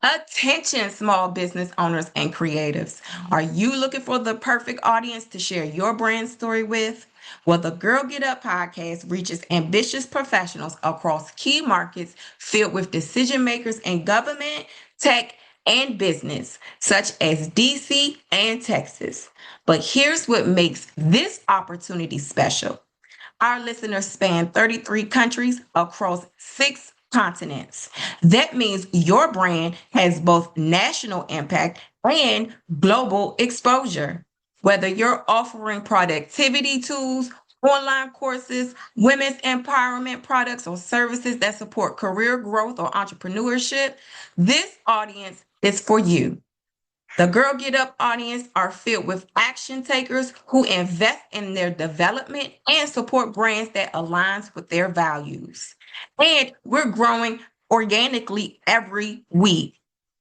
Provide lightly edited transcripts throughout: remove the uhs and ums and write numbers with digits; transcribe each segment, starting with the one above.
Attention, small business owners and creatives. Are you looking for the perfect audience to share your brand story with? Well, the Girl Get Up podcast reaches ambitious professionals across key markets filled with decision makers in government, tech, and business, such as DC and Texas. But here's what makes this opportunity special. Our listeners span 33 countries across 6 continents. That means your brand has both national impact and global exposure. Whether you're offering productivity tools, online courses, women's empowerment products, or services that support career growth or entrepreneurship, this audience is for you. The Girl Get Up audience are filled with action takers who invest in their development and support brands that aligns with their values. And we're growing organically every week.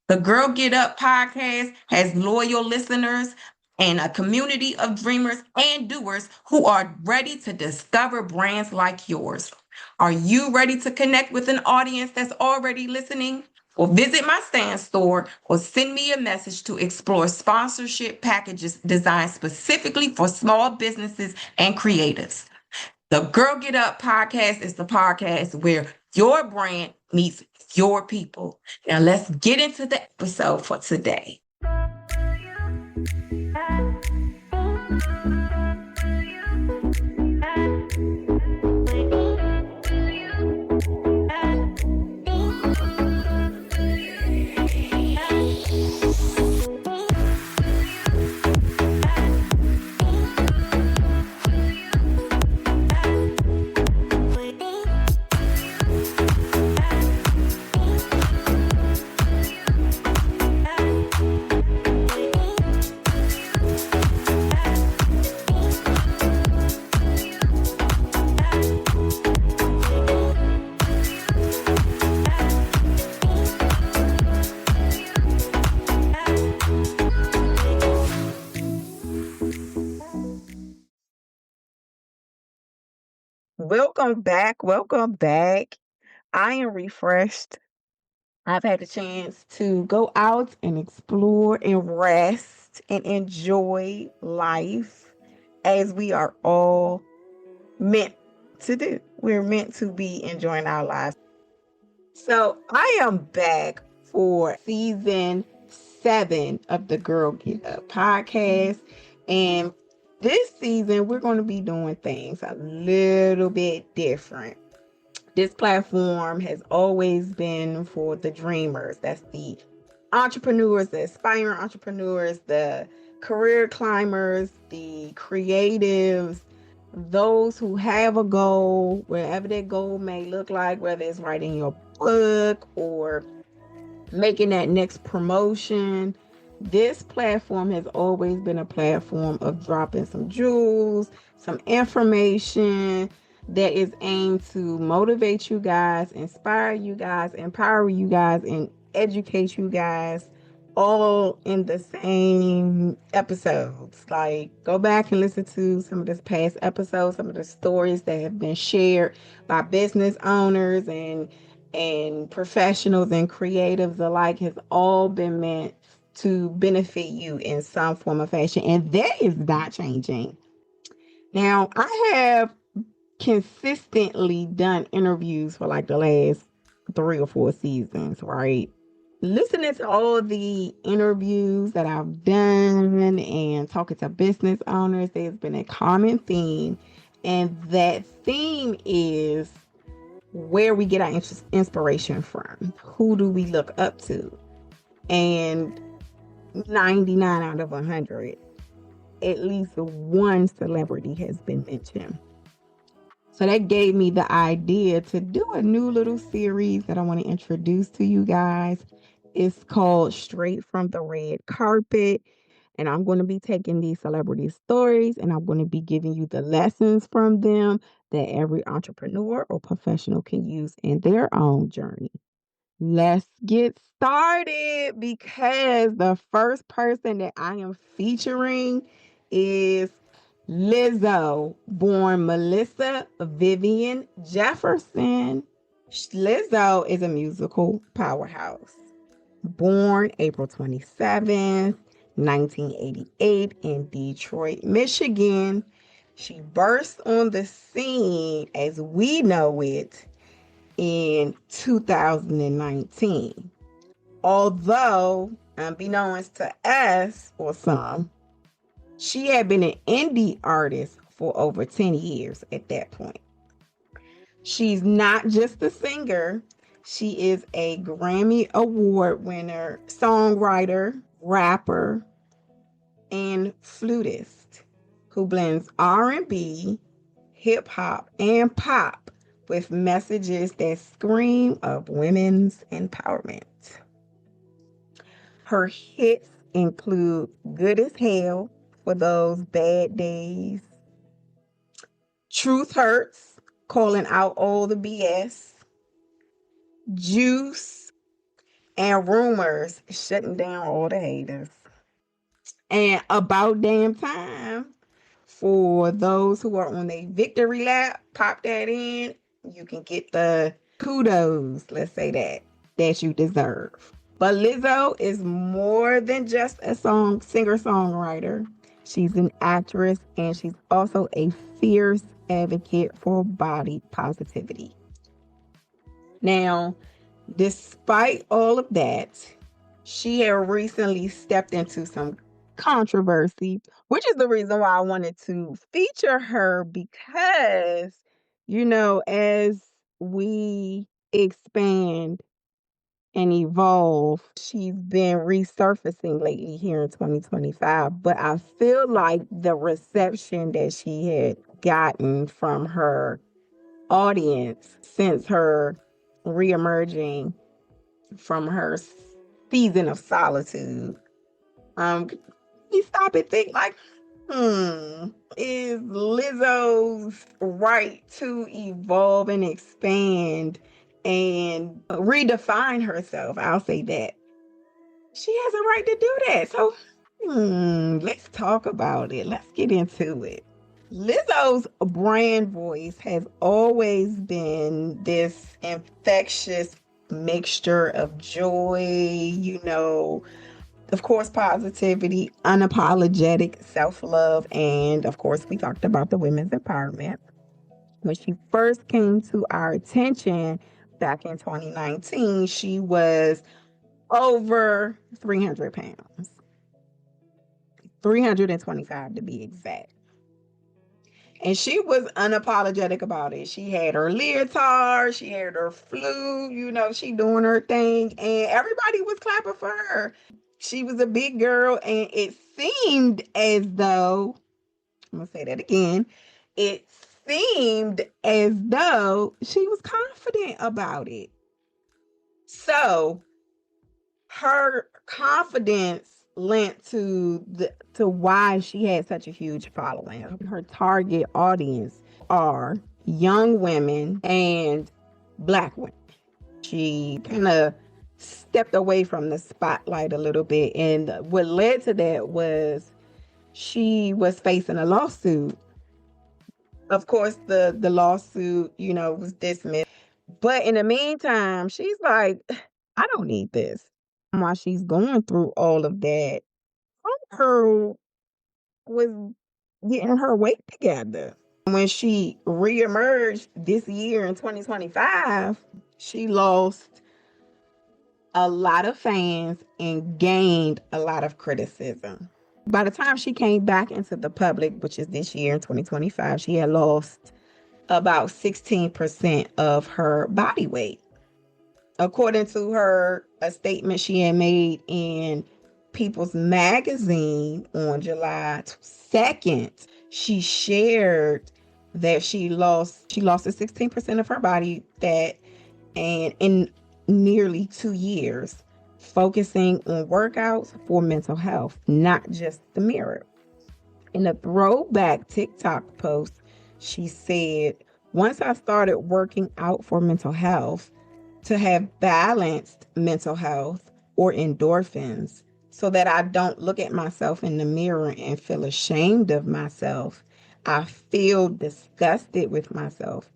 The Girl Get Up podcast has loyal listeners and a community of dreamers and doers who are ready to discover brands like yours. Are you ready to connect with an audience that's already listening? Or visit my stand store or send me a message to explore sponsorship packages designed specifically for small businesses and creatives. The Girl Get Up podcast is the podcast where your brand meets your people. Now let's get into the episode for today. Welcome back. Welcome back. I am refreshed. I've had the chance to go out and explore and rest and enjoy life as we are all meant to do. We're meant to be enjoying our lives. So I am back for season 7 of the Girl Get Up podcast. And this season, we're going to be doing things a little bit different. This platform has always been for the dreamers. That's the entrepreneurs, the aspiring entrepreneurs, the career climbers, the creatives, those who have a goal, wherever that goal may look like, whether it's writing your book or making that next promotion. This platform has always been a platform of dropping some jewels, some information that is aimed to motivate you guys, inspire you guys, empower you guys, and educate you guys all in the same episodes. Like, go back and listen to some of this past episodes, some of the stories that have been shared by business owners and professionals and creatives alike has all been meant to benefit you in some form of fashion. And that is not changing. Now, I have consistently done interviews for like the last 3 or 4 seasons, right? Listening to all the interviews that I've done and talking to business owners, there's been a common theme. And that theme is where we get our inspiration from. Who do we look up to? And 99 out of 100, at least one celebrity has been mentioned. So that gave me the idea to do a new little series that I want to introduce to you guys. It's called Straight from the Red Carpet. And I'm going to be taking these celebrity stories and I'm going to be giving you the lessons from them that every entrepreneur or professional can use in their own journey. Let's get started because the first person that I am featuring is Lizzo, born Melissa Vivian Jefferson. Lizzo is a musical powerhouse. Born April 27th, 1988 in Detroit, Michigan. She burst on the scene as we know it in 2019. Although, unbeknownst to us or some, she had been an indie artist for over 10 years at that point. She's not just a singer, she is a Grammy Award winner, songwriter, rapper, and flutist who blends R&B, hip hop, and pop with messages that scream of women's empowerment. Her hits include Good as Hell for Those Bad Days, Truth Hurts, calling out all the BS, Juice, and Rumors, shutting down all the haters. And About Damn Time, for those who are on a victory lap, pop that in. You can get the kudos, let's say that you deserve. But Lizzo is more than just a singer-songwriter. She's an actress, and she's also a fierce advocate for body positivity. Now, despite all of that, she had recently stepped into some controversy, which is the reason why I wanted to feature her because, as we expand and evolve, she's been resurfacing lately here in 2025. But I feel like the reception that she had gotten from her audience since her reemerging from her season of solitude, you stop and think like, is Lizzo's right to evolve and expand and redefine herself? I'll say that. She has a right to do that. So, let's talk about it. Let's get into it. Lizzo's brand voice has always been this infectious mixture of joy, of course, positivity, unapologetic self-love, and of course, we talked about the women's empowerment. When she first came to our attention back in 2019, she was over 300 pounds, 325 to be exact. And she was unapologetic about it. She had her leotard, she had her flute, she doing her thing, and everybody was clapping for her. She was a big girl, and it seemed as though, I'm going to say that again, it seemed as though she was confident about it. So her confidence lent to why she had such a huge following. Her target audience are young women and Black women. She kind of stepped away from the spotlight a little bit, and what led to that was she was facing a lawsuit. Of course, the lawsuit, was dismissed. But in the meantime, she's like, I don't need this. While she's going through all of that, her was getting her weight together. When she reemerged this year in 2025, she lost a lot of fans and gained a lot of criticism. By the time she came back into the public, which is this year in 2025, she had lost about 16% of her body weight. According to her, a statement she had made in People's Magazine on July 2nd, she shared that she lost the 16% of her body fat, and in nearly 2 years, focusing on workouts for mental health, not just the mirror. In a throwback TikTok post, she said, once I started working out for mental health, to have balanced mental health or endorphins, so that I don't look at myself in the mirror and feel ashamed of myself. I feel disgusted with myself.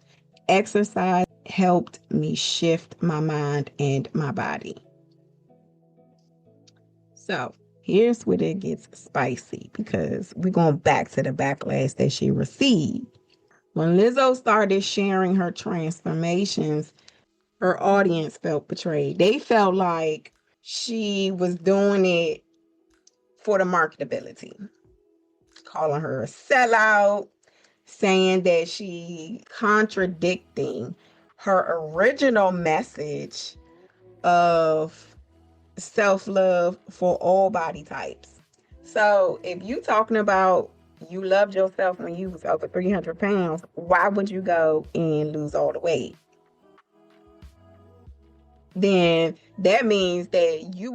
Exercise helped me shift my mind and my body. So here's where it gets spicy because we're going back to the backlash that she received. When Lizzo started sharing her transformations, her audience felt betrayed. They felt like she was doing it for the marketability, calling her a sellout, saying that she contradicting her original message of self-love for all body types. So if you talking about you loved yourself when you was over 300 pounds, why would you go and lose all the weight? Then that means that you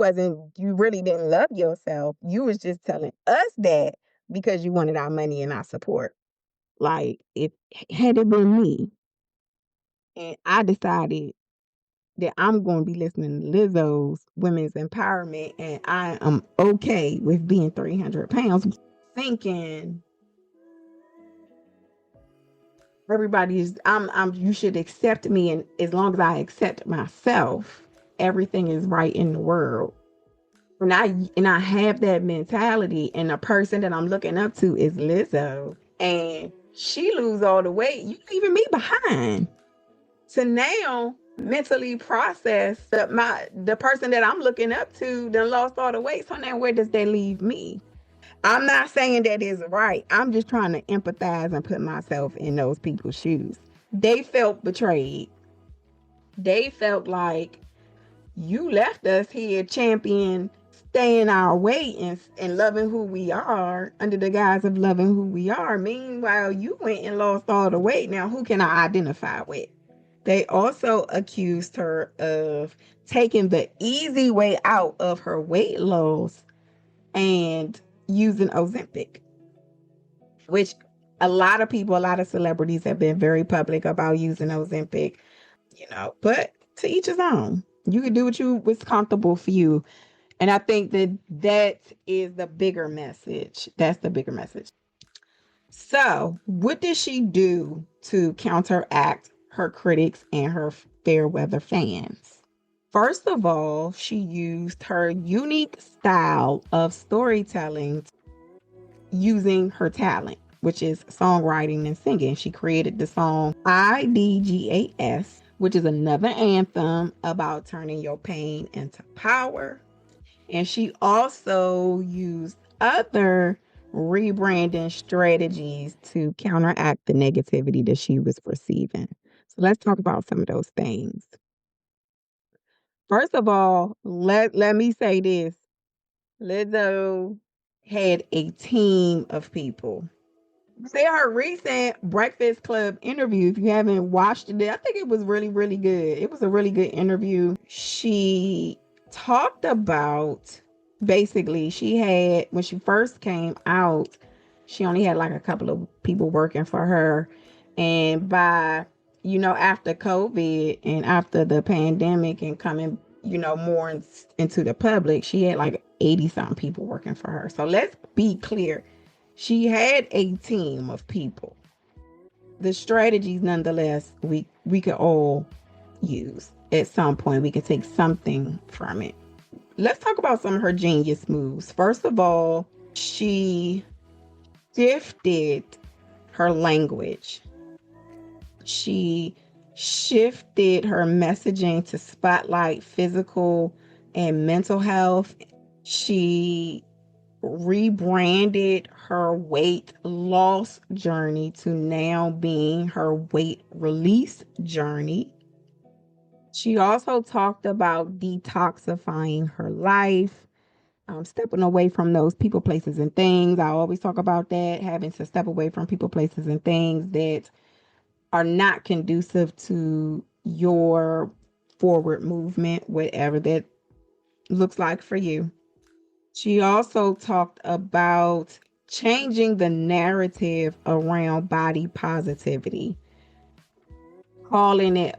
really didn't love yourself. You was just telling us that because you wanted our money and our support. Like, if had it been me and I decided that I'm going to be listening to Lizzo's women's empowerment and I am okay with being 300 pounds, thinking you should accept me. And as long as I accept myself, everything is right in the world. And I have that mentality, and the person that I'm looking up to is Lizzo, and she lose all the weight, you leaving me behind. To now mentally process that the person that I'm looking up to done lost all the weight. So now where does that leave me? I'm not saying that is right. I'm just trying to empathize and put myself in those people's shoes. They felt betrayed. They felt like you left us here champion staying our way and loving who we are under the guise of loving who we are. Meanwhile, you went and lost all the weight. Now, who can I identify with? They also accused her of taking the easy way out of her weight loss and using Ozempic, which a lot of people, a lot of celebrities have been very public about using Ozempic, but to each his own. You can do what's comfortable for you. And I think that is the bigger message. That's the bigger message. So, what did she do to counteract her critics and her fair weather fans? First of all, she used her unique style of storytelling using her talent, which is songwriting and singing. She created the song IDGAS, which is another anthem about turning your pain into power. And she also used other rebranding strategies to counteract the negativity that she was receiving. So let's talk about some of those things. First of all, let me say this. Lizzo had a team of people. See her recent Breakfast Club interview. If you haven't watched it, I think it was really, really good. It was a really good interview. She talked about basically she had, when she first came out, she only had like a couple of people working for her. And by, after COVID and after the pandemic and coming, more into the public, she had like 80 something people working for her. So let's be clear. She had a team of people. The strategies, nonetheless, we could all use. At some point, we could take something from it. Let's talk about some of her genius moves. First of all, she shifted her language. She shifted her messaging to spotlight physical and mental health. She rebranded her weight loss journey to now being her weight release journey. She also talked about detoxifying her life, stepping away from those people, places, and things. I always talk about that, having to step away from people, places, and things that are not conducive to your forward movement, whatever that looks like for you. She also talked about changing the narrative around body positivity, calling it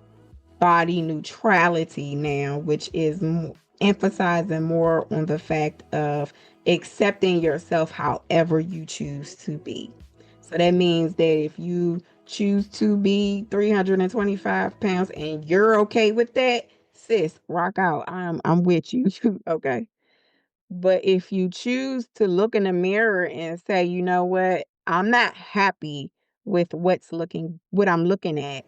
body neutrality now, which is emphasizing more on the fact of accepting yourself however you choose to be. So that means that if you choose to be 325 pounds and you're okay with that, sis, rock out. I'm with you. Okay. But if you choose to look in the mirror and say, you know what, I'm not happy with what I'm looking at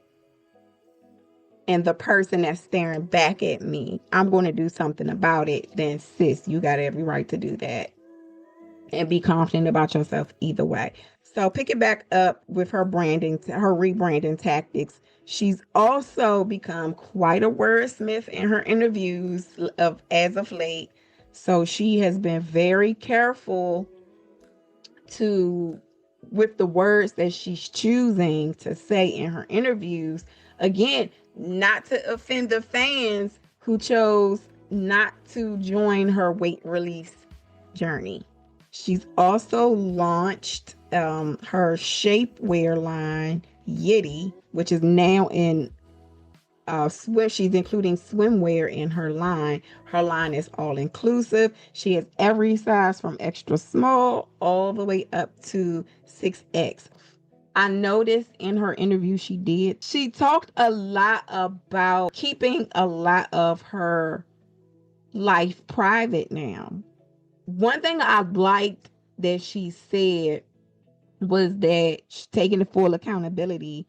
and the person that's staring back at me, I'm going to do something about it, then sis, you got every right to do that and be confident about yourself either way. So pick it back up with her rebranding tactics. She's also become quite a wordsmith in her interviews as of late. So she has been very careful to with the words that she's choosing to say in her interviews. Again, not to offend the fans who chose not to join her weight release journey. She's also launched her shapewear line, Yitty, which is now in swim. She's including swimwear in her line. Her line is all inclusive. She has every size from extra small all the way up to 6X. I noticed in her interview she talked a lot about keeping a lot of her life private now. One thing I liked that she said was that she's taking the full accountability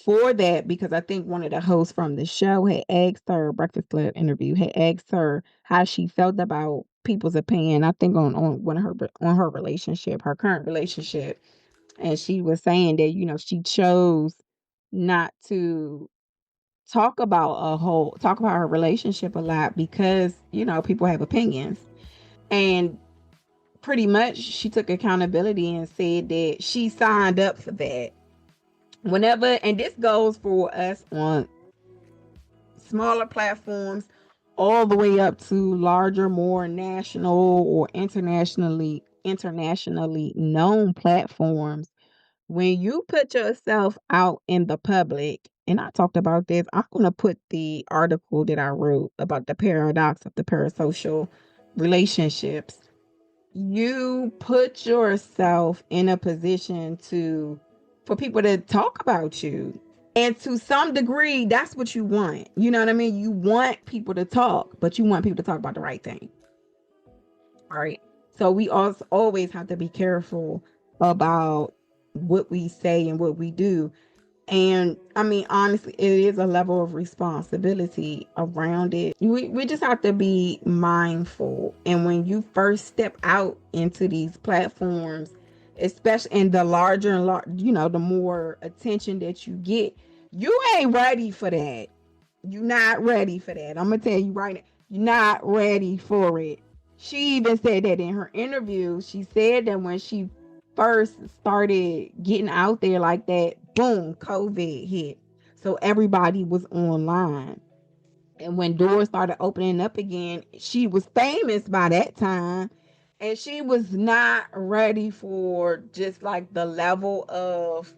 for that, because I think one of the hosts from the show had asked her, Breakfast Club interview, had asked her how she felt about people's opinion. I think on her relationship, her current relationship, and she was saying that she chose not to talk about her relationship a lot because people have opinions, and pretty much she took accountability and said that she signed up for that. Whenever, and this goes for us on smaller platforms all the way up to larger, more national or internationally known platforms. When you put yourself out in the public, and I talked about this, I'm going to put the article that I wrote about the paradox of the parasocial relationships. You put yourself in a position for people to talk about you. And to some degree, that's what you want. You know what I mean? You want people to talk, but you want people to talk about the right thing. All right. So we also always have to be careful about what we say and what we do. And I mean, honestly, it is a level of responsibility around it. We just have to be mindful. And when you first step out into these platforms, especially in the larger and the more attention that you get, you ain't ready for that. You're not ready for that. I'm gonna tell you right now, you're not ready for it. She even said that in her interview. She said that when she first started getting out there like that, boom, COVID hit. So everybody was online. And when doors started opening up again, she was famous by that time. And she was not ready for just like the level of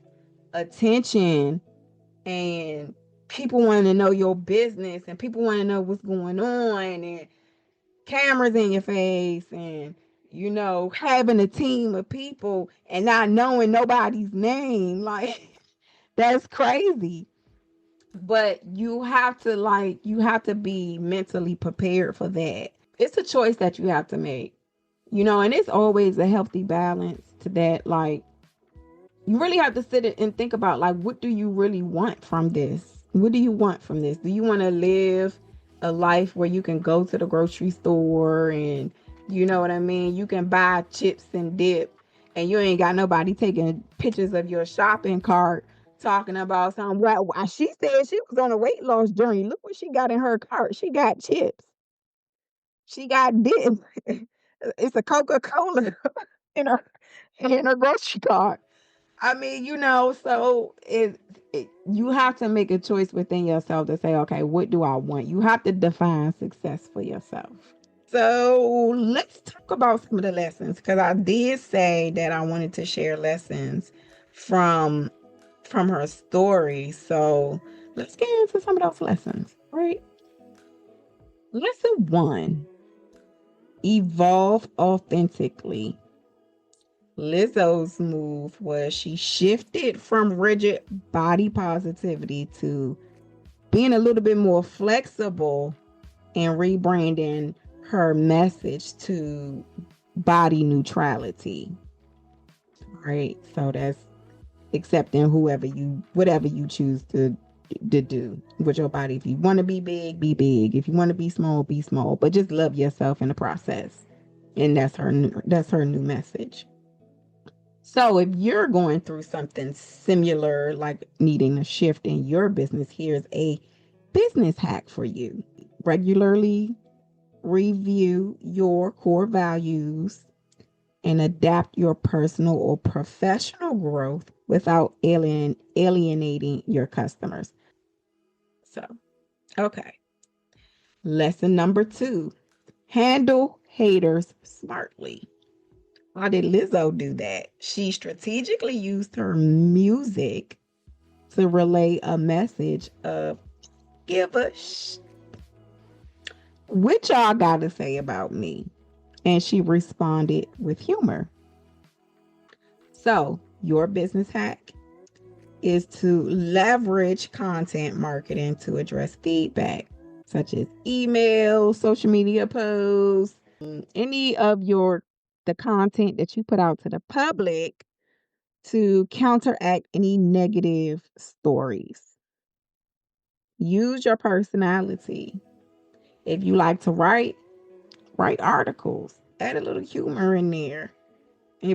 attention and people want to know your business and people want to know what's going on and cameras in your face and having a team of people and not knowing nobody's name. Like, that's crazy. But you have to be mentally prepared for that. It's a choice that you have to make, and it's always a healthy balance to that. Like, you really have to sit and think about, like, what do you really want from this? What do you want from this? Do you want to live a life where you can go to the grocery store and, you know what I mean, you can buy chips and dip and you ain't got nobody taking pictures of your shopping cart talking about something? Well, she said she was on a weight loss journey. Look what she got in her cart. She got chips. She got dip. It's a Coca-Cola in her grocery cart. I mean, so you have to make a choice within yourself to say, okay, what do I want? You have to define success for yourself. So let's talk about some of the lessons, because I did say that I wanted to share lessons from her story. So let's get into some of those lessons, right? Lesson 1, evolve authentically. Lizzo's move was she shifted from rigid body positivity to being a little bit more flexible and rebranding her message to body neutrality, right? So that's accepting whatever you choose to do with your body. If you want to be big, be big. If you want to be small, but just love yourself in the process. And that's her new message. So if you're going through something similar, like needing a shift in your business, here's a business hack for you. Regularly review your core values and adapt your personal or professional growth without alienating your customers. So, okay. Lesson number 2, handle haters smartly. How did Lizzo do that? She strategically used her music to relay a message of give a what y'all got to say about me? And she responded with humor. So, your business hack is to leverage content marketing to address feedback, such as emails, social media posts, any of the content that you put out to the public to counteract any negative stories. Use your personality. If you like to write articles, add a little humor in there,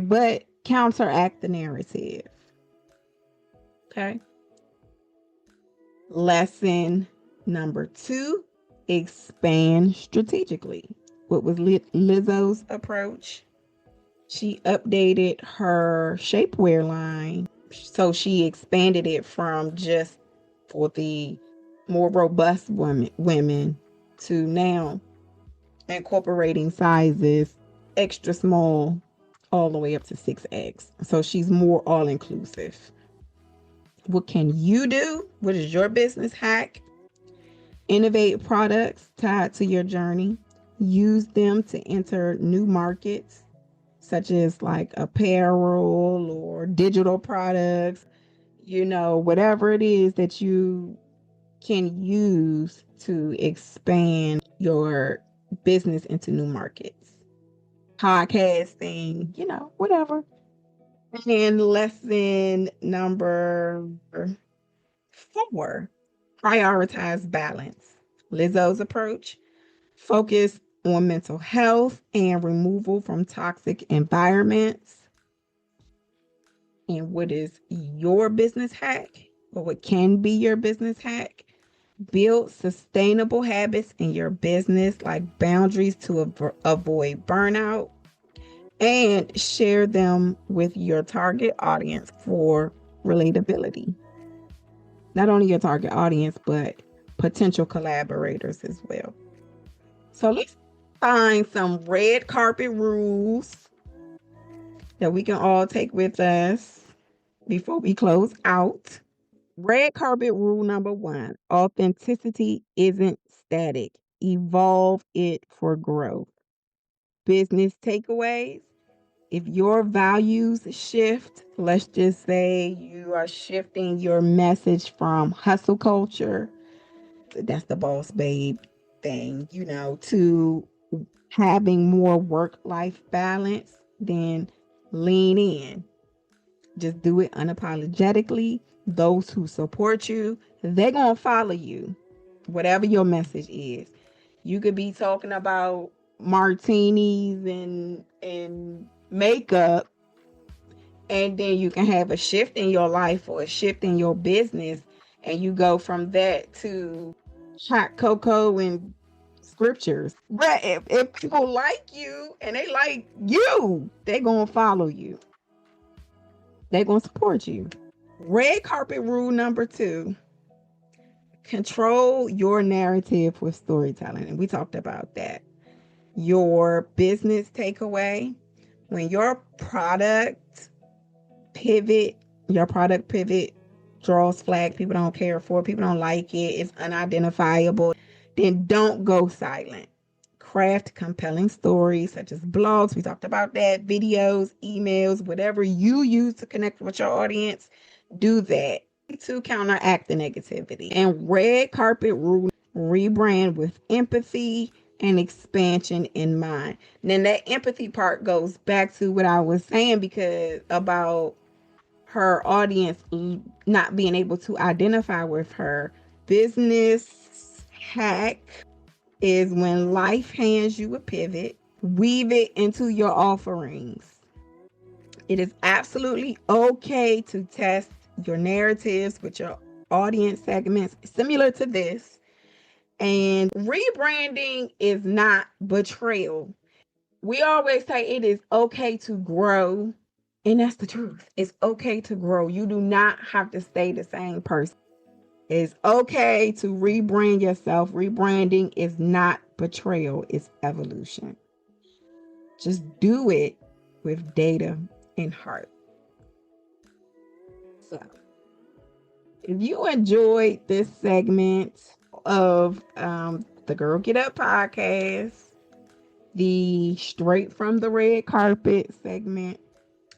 but counteract the narrative. Okay. Lesson number 2, expand strategically. What was Lizzo's approach? She updated her shapewear line. So she expanded it from just for the more robust women to now incorporating sizes extra small all the way up to 6X. So she's more all inclusive. What can you do? What is your business hack? Innovate products tied to your journey. Use them to enter new markets, such as like apparel or digital products, whatever it is that you can use to expand your business into new markets. Podcasting, whatever. And lesson number 4, prioritize balance. Lizzo's approach, focus on mental health and removal from toxic environments. And what is your business hack, or what can be your business hack? Build sustainable habits in your business, like boundaries to avoid burnout, and share them with your target audience for relatability. Not only your target audience, but potential collaborators as well. So let's find some red carpet rules that we can all take with us before we close out. Red carpet rule number 1, authenticity isn't static. Evolve it for growth. Business takeaways. If your values shift, let's just say you are shifting your message from hustle culture, that's the boss babe thing, to having more work-life balance, then lean in. Just do it unapologetically. Those who support you, they're going to follow you, whatever your message is. You could be talking about martinis and makeup, and then you can have a shift in your life or a shift in your business, and you go from that to hot cocoa and scriptures. But if people like you and they like you, they're going to follow you. They're going to support you. Red carpet rule number 2, control your narrative with storytelling. And we talked about that. Your business takeaway, when your product pivot draws flag, people don't care for it, people don't like it, it's unidentifiable, then don't go silent. Craft compelling stories such as blogs, we talked about that, videos, emails, whatever you use to connect with your audience, do that to counteract the negativity. And red carpet rule, rebrand with empathy. and expansion in mind. Then that empathy part goes back to what I was saying because about her audience not being able to identify with her. Business hack is when life hands you a pivot, weave it into your offerings. It is absolutely okay to test your narratives with your audience segments similar to this. And rebranding is not betrayal. We always say it is okay to grow. And that's the truth. It's okay to grow. You do not have to stay the same person. It's okay to rebrand yourself. Rebranding is not betrayal, it's evolution. Just do it with data and heart. So, if you enjoyed this segment of the Girl Get Up podcast, the Straight from the Red Carpet segment,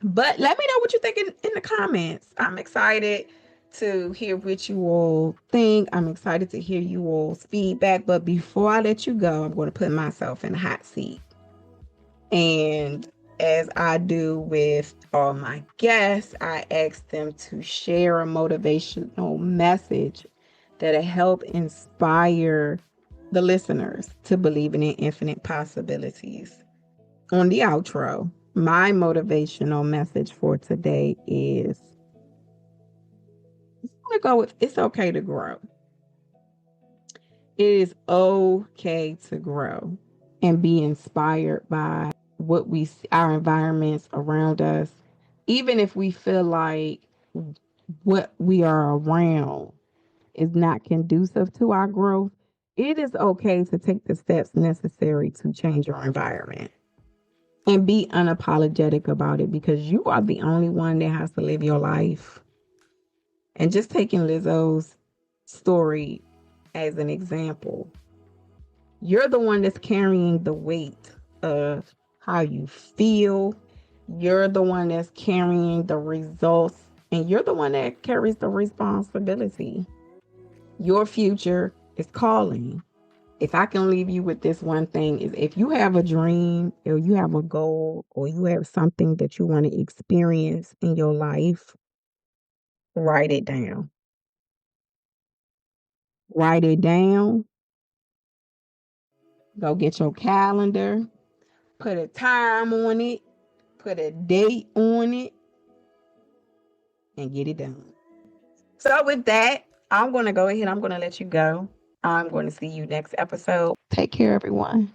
but let me know what you think in the comments. I'm excited to hear what you all think. I'm excited to hear you all's feedback. But before I let you go, I'm going to put myself in the hot seat. And as I do with all my guests, I ask them to share a motivational message that'll help inspire the listeners to believe in infinite possibilities. On the outro, my motivational message for today is I'm going to go with it's okay to grow. It is okay to grow and be inspired by what we see, our environments around us, even if we feel like what we are around is not conducive to our growth. It is okay to take the steps necessary to change your environment and be unapologetic about it because you are the only one that has to live your life. And just taking Lizzo's story as an example, you're the one that's carrying the weight of how you feel. You're the one that's carrying the results, and you're the one that carries the responsibility. Your future is calling. If I can leave you with this one thing, is if you have a dream or you have a goal or you have something that you want to experience in your life, write it down. Write it down. Go get your calendar. Put a time on it. Put a date on it. And get it done. So with that, I'm going to go ahead. I'm going to let you go. I'm going to see you next episode. Take care, everyone.